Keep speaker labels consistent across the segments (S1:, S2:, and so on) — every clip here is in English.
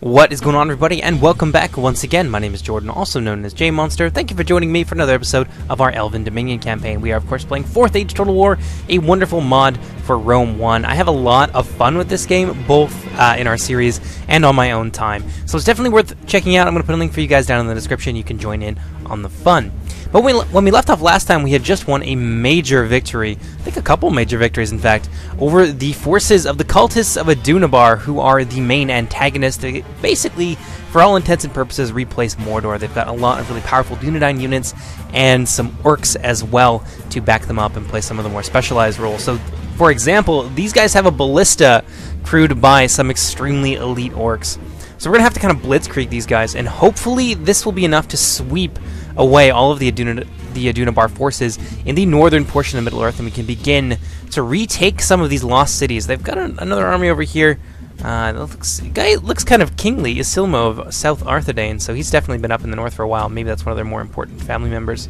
S1: What is going on, everybody, and welcome back once again. My name is Jordan, also known as J-Monster. Thank you for joining me for another episode of our Elven Dominion campaign. We are, of course, playing 4th Age Total War, a wonderful mod for Rome 1. I have a lot of fun with this game, both in our series and on my own time. So it's definitely worth checking out. I'm going to put a link for you guys down in the description. You can join in on the fun. But when we left off last time, we had just won a major victory, I think a couple major victories, in fact, over the forces of the cultists of Adunabar, who are the main antagonist. They basically, for all intents and purposes, replace Mordor. They've got a lot of really powerful Dunedain units and some orcs as well to back them up and play some of the more specialized roles. So, for example, these guys have a ballista crewed by some extremely elite orcs. So we're going to have to kind of blitzkrieg these guys, and hopefully this will be enough to sweep away all of the Adunabar forces in the northern portion of Middle-earth, and we can begin to retake some of these lost cities. They've got another army over here. The guy looks kind of kingly, Isilmo of South Arthedain, so he's definitely been up in the north for a while. Maybe that's one of their more important family members.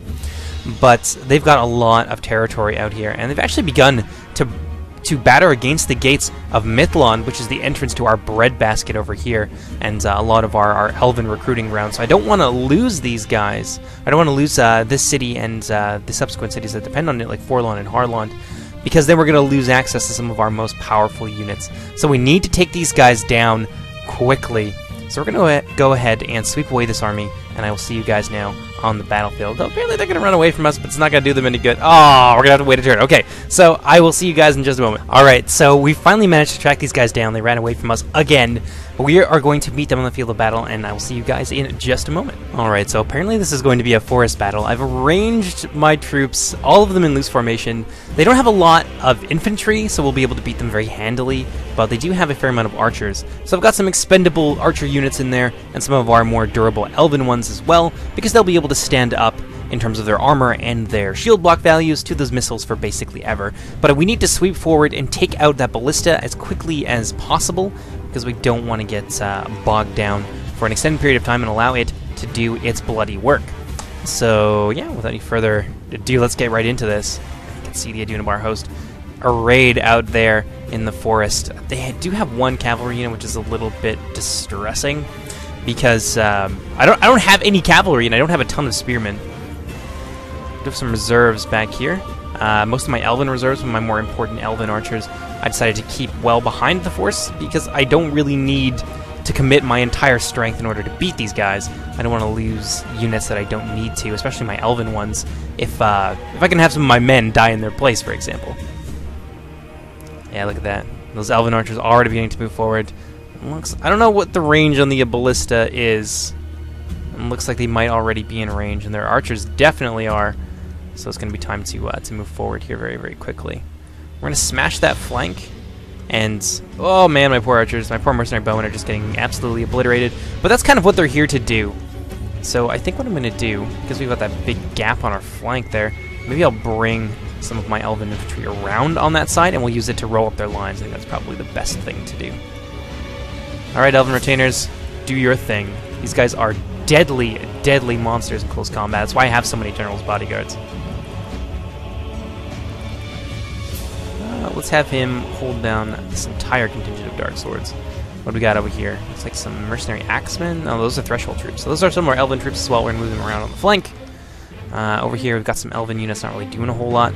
S1: But they've got a lot of territory out here, and they've actually begun to batter against the gates of Mithlond, which is the entrance to our breadbasket over here, and a lot of our elven recruiting grounds. So I don't want to lose these guys. I don't want to lose this city and the subsequent cities that depend on it, like Forlon and Harlond, because then we're going to lose access to some of our most powerful units. So we need to take these guys down quickly. So we're going to go ahead and sweep away this army, and I will see you guys now on the battlefield. Though apparently they're going to run away from us, but it's not going to do them any good. Oh, we're going to have to wait a turn. Okay, so I will see you guys in just a moment. Alright, so we finally managed to track these guys down. They ran away from us again. But we are going to meet them on the field of battle, and I will see you guys in just a moment. Alright, so apparently this is going to be a forest battle. I've arranged my troops, all of them in loose formation. They don't have a lot of infantry, so we'll be able to beat them very handily, but they do have a fair amount of archers. So I've got some expendable archer units in there, and some of our more durable elven ones as well, because they'll be able to stand up in terms of their armor and their shield block values to those missiles for basically ever. But we need to sweep forward and take out that ballista as quickly as possible, because we don't want to get bogged down for an extended period of time and allow it to do its bloody work. So yeah, without any further ado, let's get right into this. You can see the Adunabar host arrayed out there in the forest. They do have one cavalry unit, which is a little bit distressing, because I don't have any cavalry and I don't have a ton of spearmen. I have some reserves back here. Most of my elven reserves, my more important elven archers, I decided to keep well behind the force, because I don't really need to commit my entire strength in order to beat these guys. I don't want to lose units that I don't need to, especially my elven ones, if I can have some of my men die in their place, for example. Yeah, look at that. Those elven archers are already beginning to move forward. I don't know what the range on the ballista is. It looks like they might already be in range, and their archers definitely are. So it's going to be time to move forward here very, very quickly. We're going to smash that flank, and oh man, my poor archers, my poor mercenary bowmen are just getting absolutely obliterated. But that's kind of what they're here to do. So I think what I'm going to do, because we've got that big gap on our flank there, maybe I'll bring some of my elven infantry around on that side, and we'll use it to roll up their lines. I think that's probably the best thing to do. Alright, elven retainers, do your thing. These guys are deadly, deadly monsters in close combat. That's why I have so many generals' bodyguards. Let's have him hold down this entire contingent of dark swords. What do we got over here? Looks like some mercenary axemen. Oh, those are threshold troops. So those are some more elven troops as well. We're going to move them around on the flank. Over here we've got some elven units not really doing a whole lot.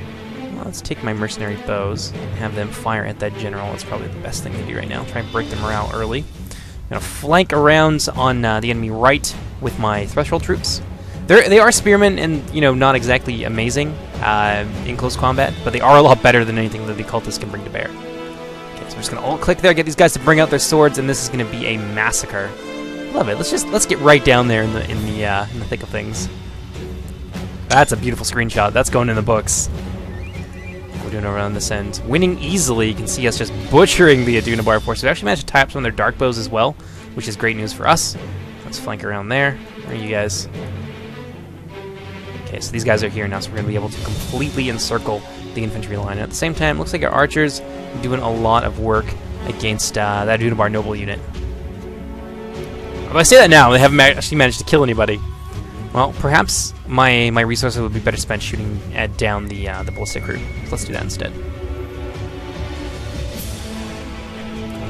S1: Well, let's take my mercenary bows and have them fire at that general. That's probably the best thing to do right now. Try and break their morale early. I'm going to flank around on the enemy right with my threshold troops. They are spearmen and, you know, not exactly amazing in close combat, but they are a lot better than anything that the cultists can bring to bear. Okay, so we're just going to alt-click there, get these guys to bring out their swords, and this is going to be a massacre. Love it. Let's get right down there in the thick of things. That's a beautiful screenshot. That's going in the books. We're doing around this end. Winning easily. You can see us just butchering the Adunabar force. We actually managed to tie up some of their dark bows as well, which is great news for us. Let's flank around there. Where are you guys? Okay, so these guys are here now, so we're going to be able to completely encircle the infantry line. At the same time, it looks like our archers are doing a lot of work against that Adunabar noble unit. If I say that now, they haven't actually managed to kill anybody. Well, perhaps my resources would be better spent shooting down the ballistic crew. So let's do that instead.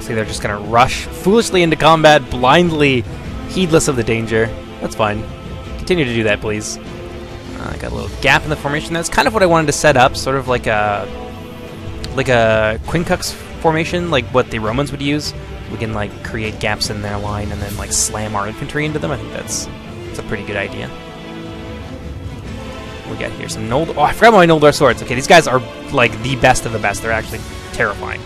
S1: See, they're just gonna rush foolishly into combat, blindly, heedless of the danger. That's fine. Continue to do that, please. I got a little gap in the formation. That's kind of what I wanted to set up, sort of like a quincux formation, like what the Romans would use. We can like create gaps in their line and then like slam our infantry into them. I think that's a pretty good idea. We got here some Noldor. Oh, I forgot my Noldor swords. Okay, these guys are like the best of the best. They're actually terrifying.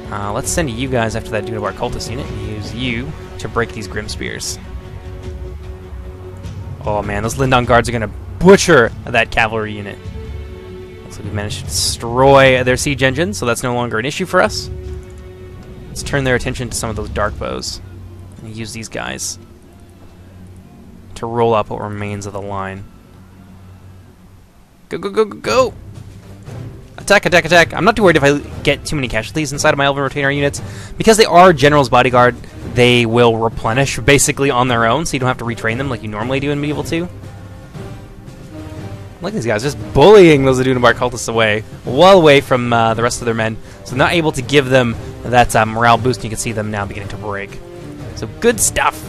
S1: Let's send you guys after that Adunabar cultist unit and use you to break these Grim Spears. Oh man, those Lindon guards are gonna butcher that cavalry unit. Looks like we managed to destroy their siege engine, so that's no longer an issue for us. Let's turn their attention to some of those dark bows and use these guys to roll up what remains of the line. Go, go, go, go, go! Attack, attack, attack. I'm not too worried if I get too many casualties inside of my Elven Retainer units. Because they are General's Bodyguard, they will replenish basically on their own, so you don't have to retrain them like you normally do in Medieval 2. Look at these guys just bullying those Adunabar cultists away, well away from the rest of their men. So not able to give them that morale boost, and you can see them now beginning to break. So good stuff.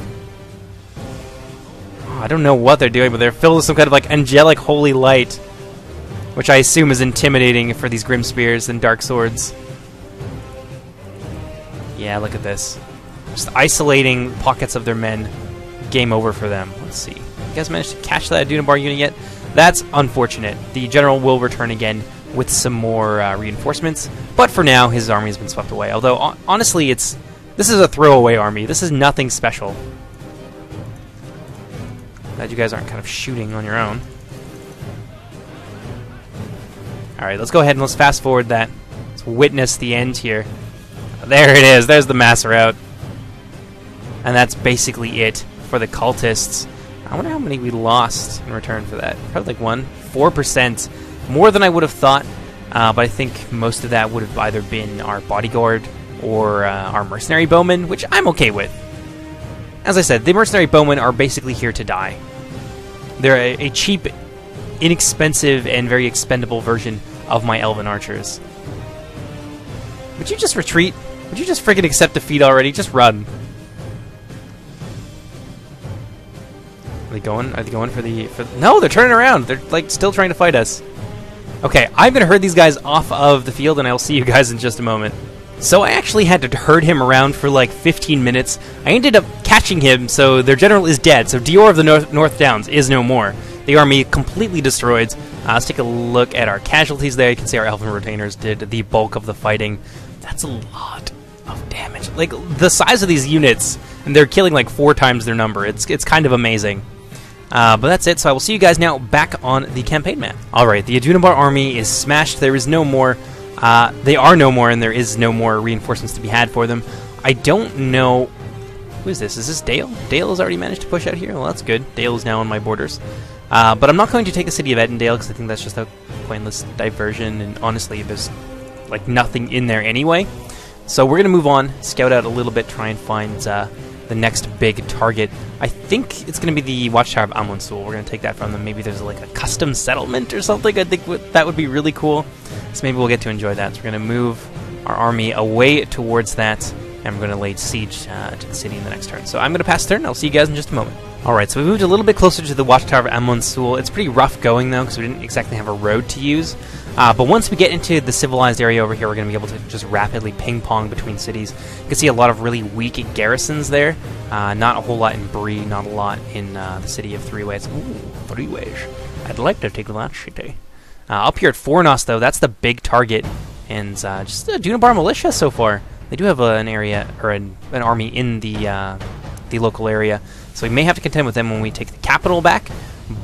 S1: Oh, I don't know what they're doing, but they're filled with some kind of like angelic holy light, which I assume is intimidating for these Grim Spears and Dark Swords. Yeah, look at this. Just isolating pockets of their men. Game over for them. Let's see. You guys managed to catch that Adunabar unit yet? That's unfortunate. The general will return again with some more reinforcements, but for now his army has been swept away. Although, honestly, this is a throwaway army. This is nothing special. Glad you guys aren't kind of shooting on your own. Alright, let's go ahead and let's fast forward that. Let's witness the end here. There it is. There's the mass rout. And that's basically it for the cultists. I wonder how many we lost in return for that. Probably like 4%. More than I would have thought. But I think most of that would have either been our bodyguard or our mercenary bowmen, which I'm okay with. As I said, the mercenary bowmen are basically here to die. They're a cheap, inexpensive, and very expendable version of my elven archers. Would you just retreat? Would you just friggin' accept defeat already? Just run. Are they going for the... No, they're turning around. They're like still trying to fight us. Okay, I'm gonna herd these guys off of the field, and I'll see you guys in just a moment. So I actually had to herd him around for like 15 minutes. I ended up catching him, so their general is dead. So Dior of the North Downs is no more. The army completely destroyed. Let's take a look at our casualties there. You can see our Elven Retainers did the bulk of the fighting. That's a lot of damage. Like, the size of these units, and they're killing like 4 times their number. It's kind of amazing. But that's it, so I will see you guys now back on the campaign map. Alright, the Adunabar army is smashed. There is no more. They are no more, and there is no more reinforcements to be had for them. I don't know... Who is this? Is this Dale? Dale has already managed to push out here? Well, that's good. Dale is now on my borders. But I'm not going to take the city of Edendale, because I think that's just a pointless diversion, and honestly, there's like nothing in there anyway. So we're going to move on, scout out a little bit, try and find the next big target. I think it's going to be the Watchtower of Amunsul. We're going to take that from them. Maybe there's like a custom settlement or something. I think that would be really cool. So maybe we'll get to enjoy that. So we're going to move our army away towards that, and we're going to lay siege to the city in the next turn. So I'm going to pass turn. I'll see you guys in just a moment. Alright, so we moved a little bit closer to the Watchtower of Amunsul. It's pretty rough going, though, because we didn't exactly have a road to use. But once we get into the civilized area over here, we're going to be able to just rapidly ping-pong between cities. You can see a lot of really weak garrisons there. Not a whole lot in Bree, not a lot in the city of Three Ways. Ooh, Three Ways. I'd like to take that city. Up here at Fornos, though, that's the big target. And just a Adunabar militia so far. They do have an area, or an army in the local area. So we may have to contend with them when we take the capital back,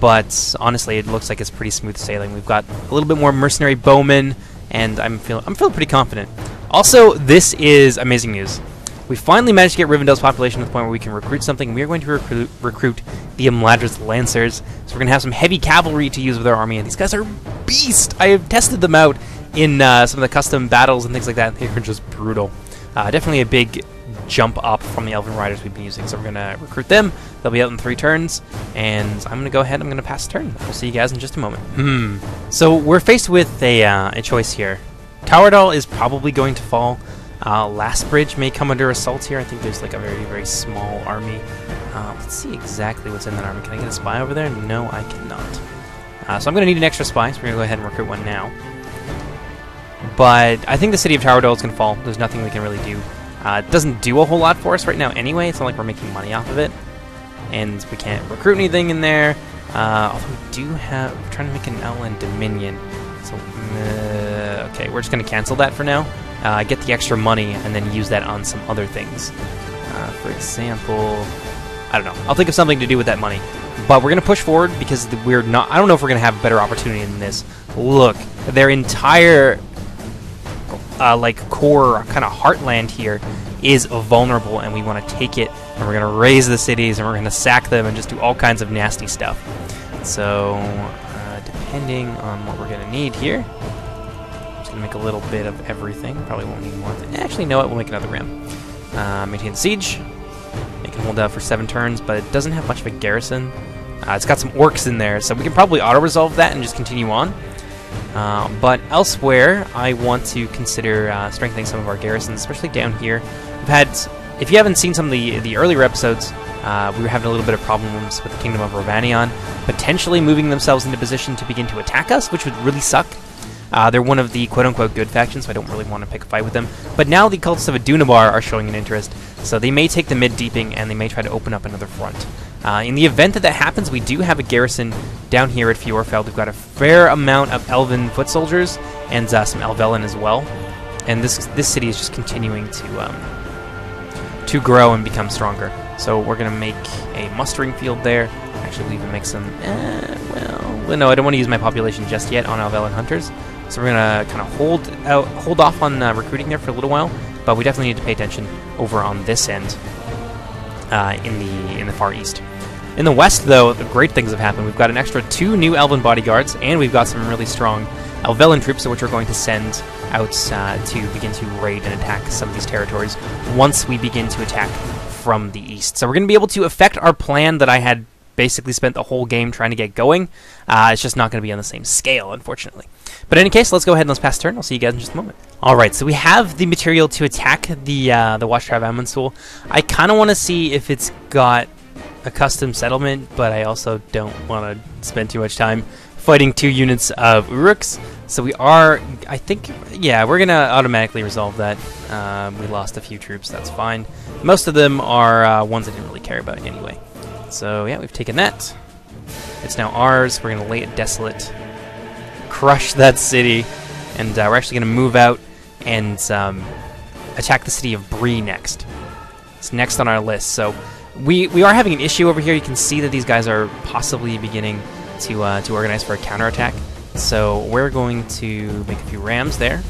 S1: but honestly, it looks like it's pretty smooth sailing. We've got a little bit more mercenary bowmen, and I'm feeling pretty confident. Also, this is amazing news. We finally managed to get Rivendell's population to the point where we can recruit something. We are going to recruit the Imladris Lancers, so we're going to have some heavy cavalry to use with our army, and these guys are beast. I have tested them out in some of the custom battles and things like that. They're just brutal. Definitely a big jump up from the Elven Riders we've been using. So we're going to recruit them. They'll be out in 3 turns. And I'm going to go ahead. I'm going to pass the turn. We'll see you guys in just a moment. So we're faced with a choice here. Towerdal is probably going to fall. Lastbridge may come under assault here. I think there's like a very, very small army. Let's see exactly what's in that army. Can I get a spy over there? No, I cannot. So I'm going to need an extra spy, so we're going to go ahead and recruit one now. But I think the city of Tower Dole is going to fall. There's nothing we can really do. It doesn't do a whole lot for us right now anyway. It's not like we're making money off of it. And we can't recruit anything in there. Although we do have... We're trying to make an Elven Dominion. So, okay, we're just going to cancel that for now. Get the extra money and then use that on some other things. For example... I don't know. I'll think of something to do with that money. But we're going to push forward because we're not... I don't know if we're going to have a better opportunity than this. Look, their entire... like core kind of heartland here is vulnerable, and we want to take it, and we're going to raise the cities, and we're going to sack them and just do all kinds of nasty stuff. So depending on what we're going to need here, I'm just going to make a little bit of everything. Probably won't need more. Actually, no, we'll make another ram. Maintain the siege. It can hold out for 7 turns, but it doesn't have much of a garrison. It's got some orcs in there, so we can probably auto-resolve that and just continue on. But elsewhere, I want to consider strengthening some of our garrisons, especially down here. We've had, if you haven't seen some of the earlier episodes, we were having a little bit of problems with the Kingdom of Rovanion, potentially moving themselves into position to begin to attack us, which would really suck. They're one of the quote-unquote good factions, so I don't really want to pick a fight with them. But now the cultists of Adunabar are showing an interest, so they may take the mid-deeping, and they may try to open up another front. In the event that that happens, we do have a garrison down here at Fjordfeld. We've got a fair amount of Elven foot soldiers, and some Elvelen as well. And this city is just continuing to grow and become stronger. So we're going to make a mustering field there. Actually, we'll even make some... well, no, I don't want to use my population just yet on Elvelen hunters. So we're going to kind of hold off on recruiting there for a little while, but we definitely need to pay attention over on this end in the far east. In the west, though, the great things have happened. We've got an extra 2 new Elven bodyguards, and we've got some really strong Elvelen troops, which we're going to send out to begin to raid and attack some of these territories once we begin to attack from the east. So we're going to be able to affect our plan that I had basically spent the whole game trying to get going. It's just not going to be on the same scale, unfortunately. But in any case, let's go ahead and let's pass turn. I'll see you guys in just a moment. Alright, so we have the material to attack the Watchtower of Amonsul. I kind of want to see if it's got a custom settlement, but I also don't want to spend too much time fighting 2 units of Uruks. So we are, I think, yeah, we're going to automatically resolve that. We lost a few troops, that's fine. Most of them are ones I didn't really care about anyway. So yeah, we've taken that. It's now ours. We're going to lay it desolate, crush that city, and we're actually going to move out and attack the city of Bree next. It's next on our list. So we are having an issue over here. You can see that these guys are possibly beginning to organize for a counterattack. So we're going to make a few rams there,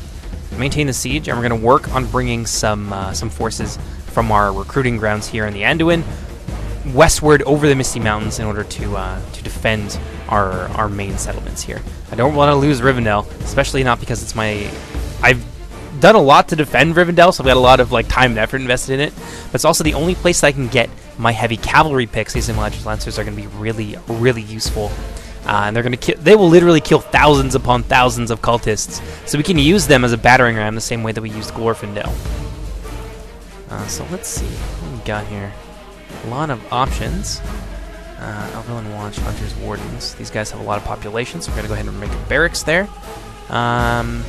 S1: maintain the siege, and we're going to work on bringing some forces from our recruiting grounds here in the Anduin westward over the Misty Mountains in order to defend our main settlements here. I don't want to lose Rivendell, especially not because it's my... I've done a lot to defend Rivendell, so I've got a lot of time and effort invested in it, but it's also the only place that I can get my heavy cavalry picks. These Imladris Lancers are going to be really, really useful. And they're going to they will literally kill thousands upon thousands of cultists, so we can use them as a battering ram the same way that we used Glorfindel. So let's see what we got here. A lot of options. Elven Watch, Hunters, Wardens. These guys have a lot of population, so we're going to go ahead and make a barracks there. I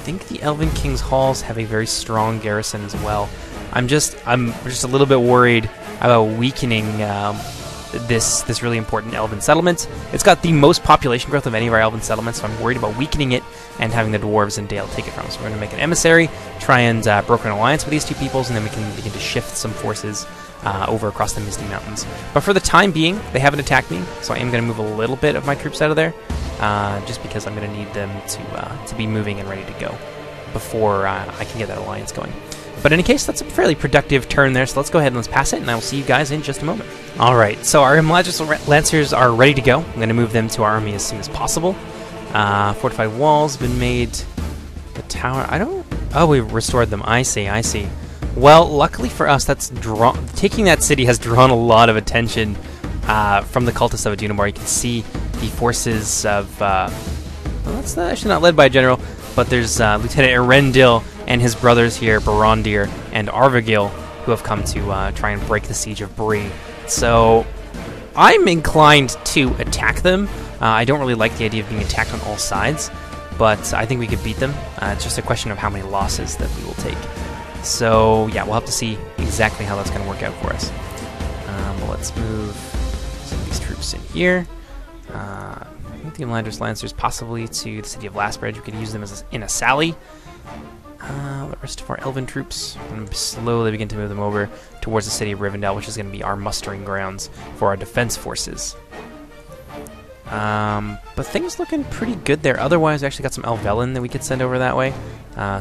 S1: think the Elven King's Halls have a very strong garrison as well. I'm just a little bit worried about weakening this really important Elven settlement. It's got the most population growth of any of our Elven settlements, so I'm worried about weakening it and having the dwarves and Dale take it from us. So we're going to make an emissary, try and broker an alliance with these 2 peoples, and then we can begin to shift some forces over across the Misty Mountains. But for the time being, they haven't attacked me, so I am going to move a little bit of my troops out of there, just because I'm going to need them to be moving and ready to go before I can get that alliance going. But in any case, that's a fairly productive turn there, so let's go ahead and let's pass it, and I will see you guys in just a moment. Alright, so our Imladris Lancers are ready to go. I'm going to move them to our army as soon as possible. Fortified walls have been made. The tower, I don't... Oh, we restored them. I see, I see. Well, luckily for us, taking that city has drawn a lot of attention from the cultists of Adunabar. You can see the forces of... well, that's actually not led by a general, but there's Lieutenant Erendil and his brothers here, Barondir and Arvagil, who have come to try and break the siege of Bree. So I'm inclined to attack them. I don't really like the idea of being attacked on all sides, but I think we could beat them. It's just a question of how many losses that we will take. So yeah, we'll have to see exactly how that's going to work out for us. But let's move some of these troops in here. Move the Landers Lancers possibly to the city of Lastbridge. We could use them as in a sally. The rest of our Elven troops, I'm going to slowly begin to move them over towards the city of Rivendell, which is going to be our mustering grounds for our defense forces. But things looking pretty good there. Otherwise, we actually got some Elvelen that we could send over that way.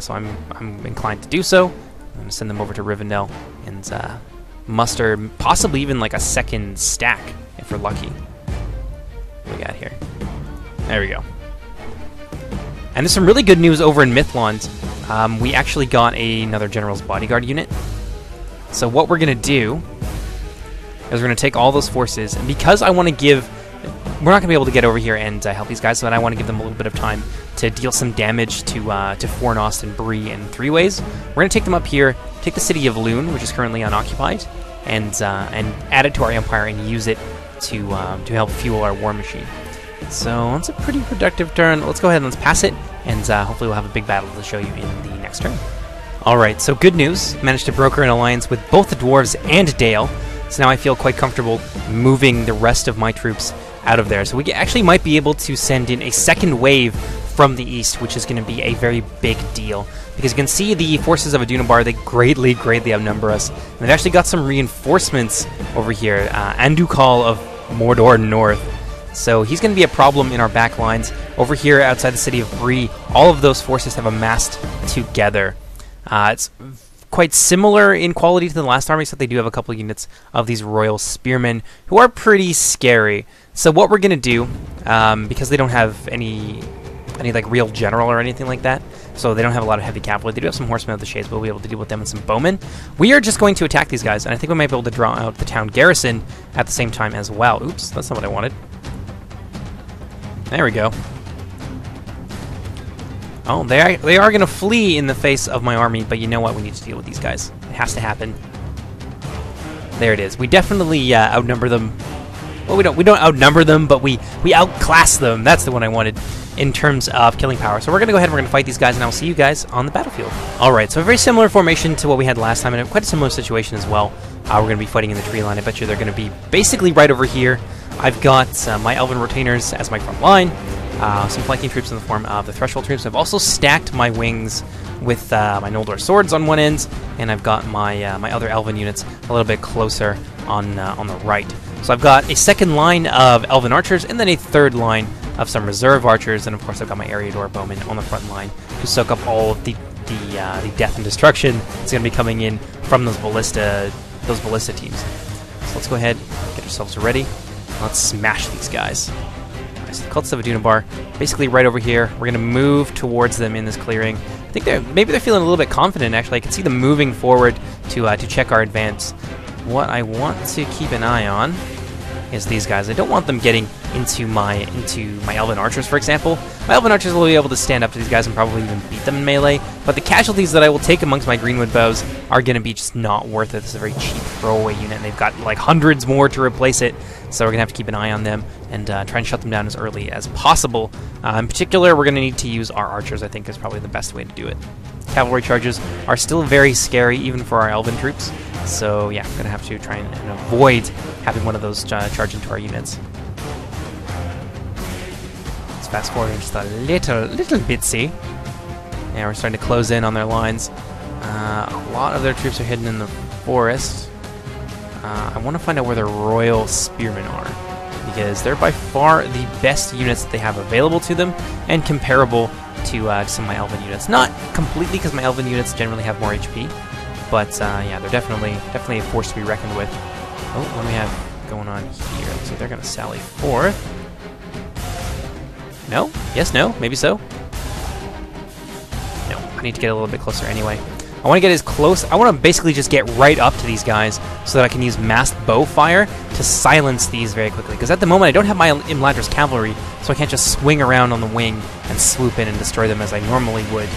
S1: So I'm inclined to do so. I'm going to send them over to Rivendell and muster possibly even like a second stack if we're lucky. What we got here? There we go. And there's some really good news over in Mithlond. We actually got another General's Bodyguard unit. So what we're going to do is we're going to take all those forces, and because I want to give... We're not going to be able to get over here and help these guys, but I want to give them a little bit of time to deal some damage to Fornost and Bree in 3 ways. We're going to take them up here, take the city of Lune, which is currently unoccupied, and add it to our empire and use it to help fuel our war machine. So that's a pretty productive turn. Let's go ahead and let's pass it, and hopefully we'll have a big battle to show you in the next turn. Alright, so good news. Managed to broker an alliance with both the dwarves and Dale, so now I feel quite comfortable moving the rest of my troops out of there. So we actually might be able to send in a second wave from the east, which is going to be a very big deal. Because you can see the forces of Adunabar, they greatly outnumber us. And they've actually got some reinforcements over here. Andukal of Mordor North. So he's going to be a problem in our back lines. Over here outside the city of Bree, all of those forces have amassed together. It's quite similar in quality to the last army, except they do have a couple units of these royal spearmen who are pretty scary. So what we're going to do, because they don't have any like real general or anything like that, so they don't have a lot of heavy cavalry. They do have some horsemen of the shades, but we'll be able to deal with them and some bowmen. We are just going to attack these guys, and I think we might be able to draw out the town garrison at the same time as well. Oops, that's not what I wanted. There we go. Oh, they are going to flee in the face of my army, but you know what? We need to deal with these guys. It has to happen. There it is. We definitely outnumber them. Well, we don't outnumber them, but we outclass them. That's the one I wanted in terms of killing power. So we're going to go ahead and we're going to fight these guys, and I'll see you guys on the battlefield. Alright, so a very similar formation to what we had last time, and quite a similar situation as well. We're going to be fighting in the tree line. I bet you they're going to be basically right over here. I've got my Elven Retainers as my front line. Some flanking troops in the form of the Threshold troops. I've also stacked my wings with my Noldor swords on one end, and I've got my my other Elven units a little bit closer on the right. So I've got a second line of Elven archers, and then a third line of some reserve archers, and of course I've got my Eriador bowmen on the front line to soak up all of the death and destruction that's going to be coming in from those ballista teams. So let's go ahead, get ourselves ready. Let's smash these guys. So the cultists of Adunabar, basically right over here. We're going to move towards them in this clearing. I think maybe they're feeling a little bit confident, actually. I can see them moving forward to check our advance. What I want to keep an eye on is these guys. I don't want them getting into my Elven Archers, for example. My Elven Archers will be able to stand up to these guys and probably even beat them in melee, but the casualties that I will take amongst my Greenwood Bows are going to be just not worth it. This is a very cheap throwaway unit, and they've got like hundreds more to replace it, so we're going to have to keep an eye on them and try and shut them down as early as possible. In particular, we're going to need to use our Archers, I think, is probably the best way to do it. Cavalry charges are still very scary, even for our Elven troops, so yeah, I'm going to have to try and avoid having one of those charge into our units. Let's fast forward just a little bitsy. Yeah, we're starting to close in on their lines. A lot of their troops are hidden in the forest. I want to find out where their royal spearmen are, because they're by far the best units that they have available to them, and comparable to some of my Elven units. Not completely, because my Elven units generally have more HP, but yeah, they're definitely a force to be reckoned with. Oh, what do we have going on here? Looks like they're going to sally forth. No? Yes, no? Maybe so? No, I need to get a little bit closer anyway. I want to get as close. I want to basically just get right up to these guys so that I can use massed bow fire to silence these very quickly. Because at the moment I don't have my Imladris cavalry, so I can't just swing around on the wing and swoop in and destroy them as I normally would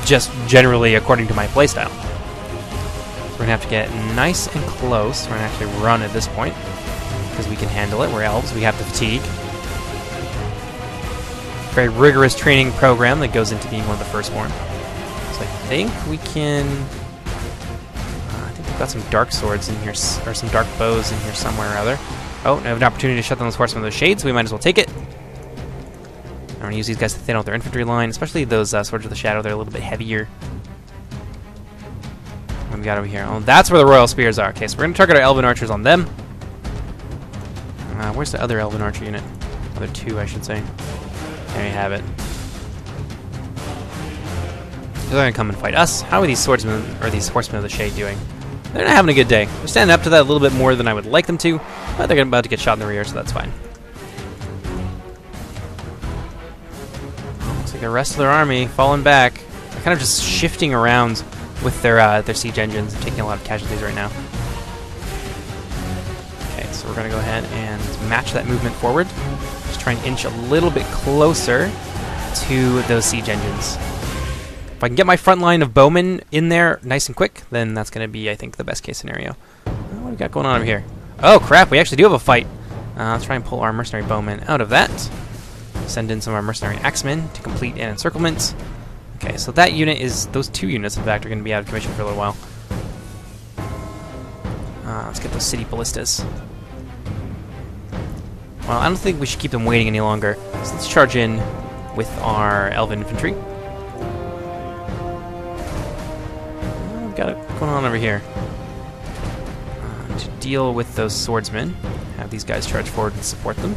S1: just generally according to my playstyle. So we're going to have to get nice and close. We're going to actually run at this point, because we can handle it. We're elves. We have the fatigue. Very rigorous training program that goes into being one of the firstborn. So I think we can... I think we've got some dark swords in here, or some dark bows in here somewhere or other. Oh, I have an opportunity to shut down those horsemen with those shades, so we might as well take it. I'm going to use these guys to thin out their infantry line, especially those Swords of the Shadow. They're a little bit heavier. What do we got over here? Oh, that's where the Royal Spears are. Okay, so we're going to target our Elven Archers on them. Where's the other Elven Archer unit? Other two, I should say. There you have it. They're going to come and fight us. How are these swordsmen, or these horsemen of the shade doing? They're not having a good day. They're standing up to that a little bit more than I would like them to, but they're about to get shot in the rear, so that's fine. Looks like the rest of their army falling back. They're kind of just shifting around with their siege engines and taking a lot of casualties right now. Okay, so we're going to go ahead and match that movement forward. Just try and inch a little bit closer to those siege engines. If I can get my front line of bowmen in there nice and quick, then that's going to be, I think, the best case scenario. What do we got going on over here? Oh, crap, we actually do have a fight. Let's try and pull our mercenary bowmen out of that. Send in some of our mercenary axemen to complete an encirclement. Okay, so that unit is... Those two units, in fact, are going to be out of commission for a little while. Let's get those city ballistas. Well, I don't think we should keep them waiting any longer. So let's charge in with our elven infantry. We've got it going on over here. To deal with those swordsmen, have these guys charge forward and support them.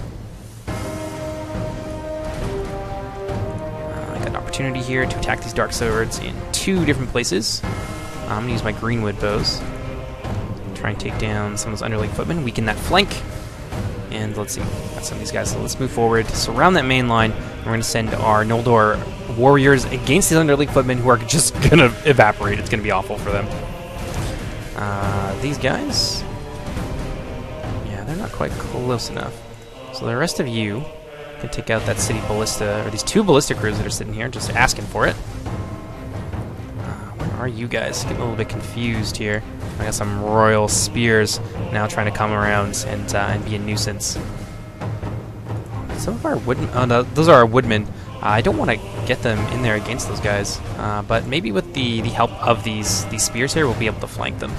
S1: I got an opportunity here to attack these dark swords in two different places. I'm going to use my greenwood bows. Try and take down some of those underling footmen, weaken that flank. And let's see, got some of these guys. So let's move forward, surround that main line. And we're going to send our Noldor warriors against these underling footmen who are just going to evaporate. It's going to be awful for them. These guys, yeah, they're not quite close enough. So the rest of you can take out that city ballista, or these two ballista crews that are sitting here, just asking for it. Where are you guys? Getting a little bit confused here. I got some royal spears now trying to come around and be a nuisance. Some of our woodmen, oh no, those are our woodmen. I don't want to get them in there against those guys, but maybe with the help of these spears here, we'll be able to flank them.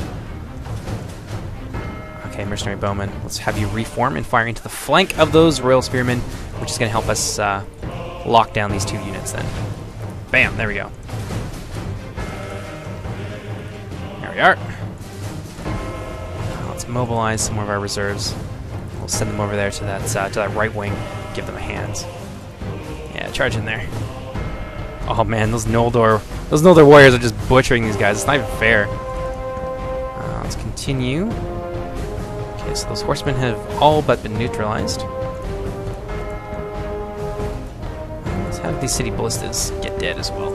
S1: Okay, mercenary bowmen, let's have you reform and fire into the flank of those royal spearmen, which is going to help us lock down these two units then. Bam, there we go. There we are. Let's mobilize some more of our reserves. We'll send them over there to that right wing, give them a hand. Yeah, charge in there. Oh man, those Noldor warriors are just butchering these guys. It's not even fair. Let's continue. Okay, so those horsemen have all but been neutralized. Let's have these city ballistas get dead as well.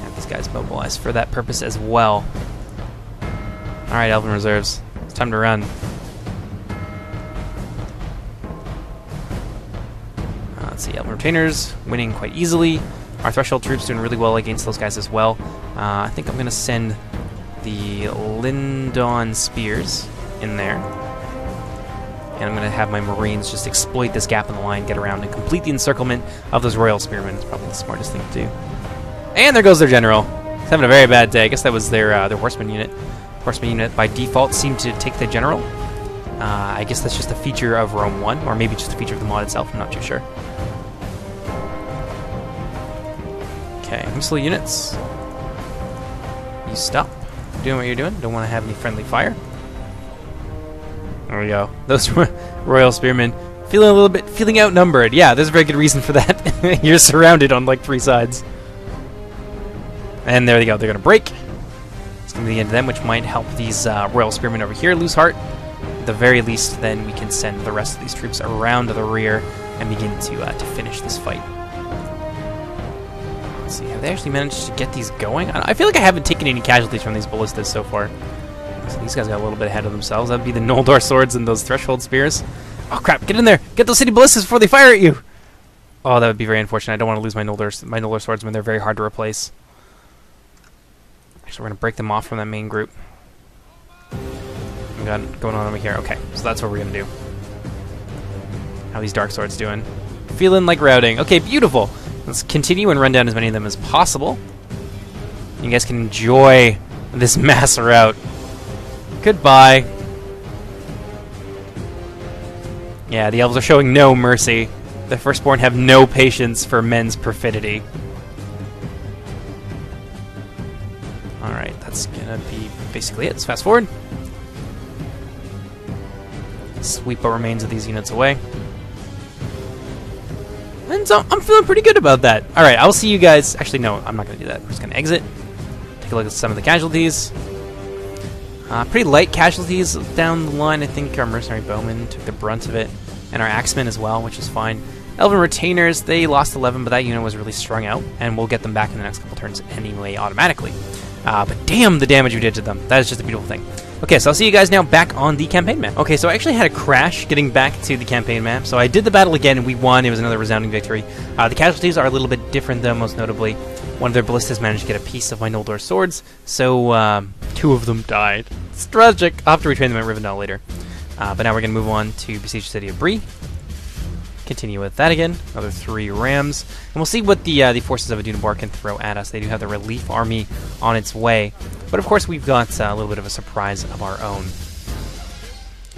S1: Have these guys mobilized for that purpose as well. Alright, Elven Reserves. It's time to run. Let's see, Elven Retainers winning quite easily. Our Threshold troops doing really well against those guys as well. I think I'm going to send the Lindon Spears in there. And I'm going to have my Marines just exploit this gap in the line, get around, and complete the encirclement of those Royal Spearmen. It's probably the smartest thing to do. And there goes their general. He's having a very bad day. I guess that was their Horseman unit. Horseman unit by default seemed to take the general. I guess that's just a feature of Rome 1, or maybe just a feature of the mod itself, I'm not too sure. Okay, missile units. You stop doing what you're doing. Don't want to have any friendly fire. There we go. Those Royal Spearmen feeling outnumbered. Yeah, there's a very good reason for that. You're surrounded on like 3 sides. And there they go. They're going to break. It's going to be the end of them, which might help these Royal Spearmen over here lose heart. At the very least, then we can send the rest of these troops around to the rear and begin to finish this fight. Let's see, have they actually managed to get these going? I feel like I haven't taken any casualties from these ballistas so far. So these guys got a little bit ahead of themselves. That'd be the Noldor swords and those Threshold spears. Oh crap, get in there! Get those city ballistas before they fire at you! Oh, that would be very unfortunate. I don't want to lose my Noldor swordsmen. They're very hard to replace. Actually, we're going to break them off from that main group. We got going on over here. Okay, so that's what we're going to do. How are these dark swords doing? Feeling like routing. Okay, beautiful. Let's continue and run down as many of them as possible. You guys can enjoy this mass rout. Goodbye. Yeah, the elves are showing no mercy. The Firstborn have no patience for men's perfidy. Alright, that's gonna be basically it. Let's fast forward. Sweep what remains of these units away. And so I'm feeling pretty good about that. Alright, I'll see you guys. Actually, no, I'm not gonna do that. We're just gonna exit. Take a look at some of the casualties. Pretty light casualties down the line. I think our mercenary bowmen took the brunt of it, and our axemen as well, which is fine. Elven retainers, they lost 11, but that unit was really strung out, and we'll get them back in the next couple turns anyway, automatically. But damn the damage we did to them. That is just a beautiful thing. Okay, so I'll see you guys now back on the campaign map. Okay, so I actually had a crash getting back to the campaign map. So I did the battle again, and we won. It was another resounding victory. The casualties are a little bit different, though, most notably. One of their ballistas managed to get a piece of my Noldor swords, so 2 of them died. It's tragic. I'll have to retrain them at Rivendell later. But now we're going to move on to besiege the city of Bree. Continue with that again. Another 3 rams. And we'll see what the forces of Adunabar can throw at us. They do have the relief army on its way. But of course we've got a little bit of a surprise of our own.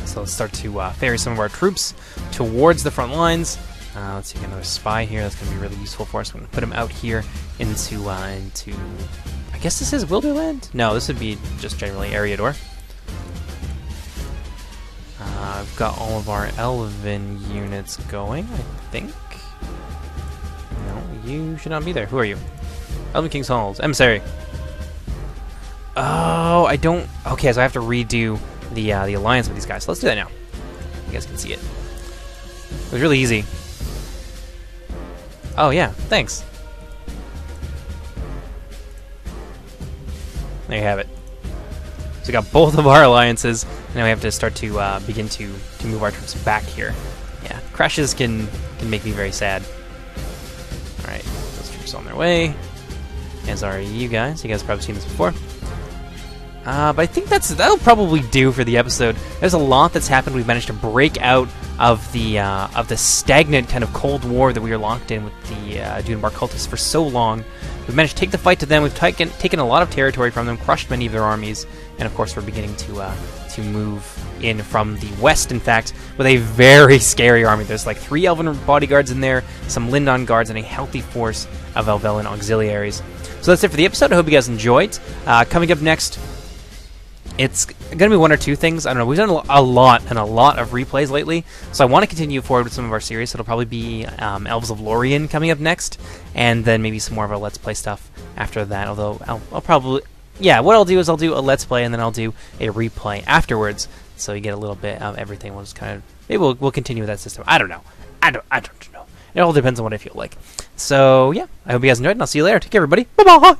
S1: So let's start to ferry some of our troops towards the front lines. Let's see, another spy here. That's going to be really useful for us. We're going to put him out here into I guess this is Wilderland? No, this would be just generally Eriador. I've got all of our elven units going, I think. No, you should not be there. Who are you? Elven King's Halls. Emissary. Oh, I don't... Okay, so I have to redo the alliance with these guys. So let's do that now. You guys can see it. It was really easy. Oh, yeah. Thanks. There you have it. So we got both of our alliances, and now we have to start to begin to move our troops back here. Yeah, crashes can make me very sad. Alright, those troops on their way. As are you guys. You guys have probably seen this before. But I think that'll probably do for the episode. There's a lot that's happened. We've managed to break out of the stagnant kind of Cold War that we were locked in with the Adunabar cultists for so long. We've managed to take the fight to them. We've taken a lot of territory from them, crushed many of their armies, and of course we're beginning to move in from the west, in fact, with a very scary army. There's like 3 Elven bodyguards in there, some Lindon guards, and a healthy force of Elvelyn auxiliaries. So that's it for the episode. I hope you guys enjoyed. Coming up next, it's going to be 1 or 2 things. I don't know. We've done a lot of replays lately, so I want to continue forward with some of our series. It'll probably be Elves of Lorien coming up next, and then maybe some more of our Let's Play stuff after that, although I'll probably... Yeah, what I'll do is I'll do a Let's Play, and then I'll do a replay afterwards, so you get a little bit of everything. We'll just kind of... Maybe we'll continue with that system. I don't know. I don't know. It all depends on what I feel like. So, yeah, I hope you guys enjoyed, and I'll see you later. Take care, everybody. Bye-bye!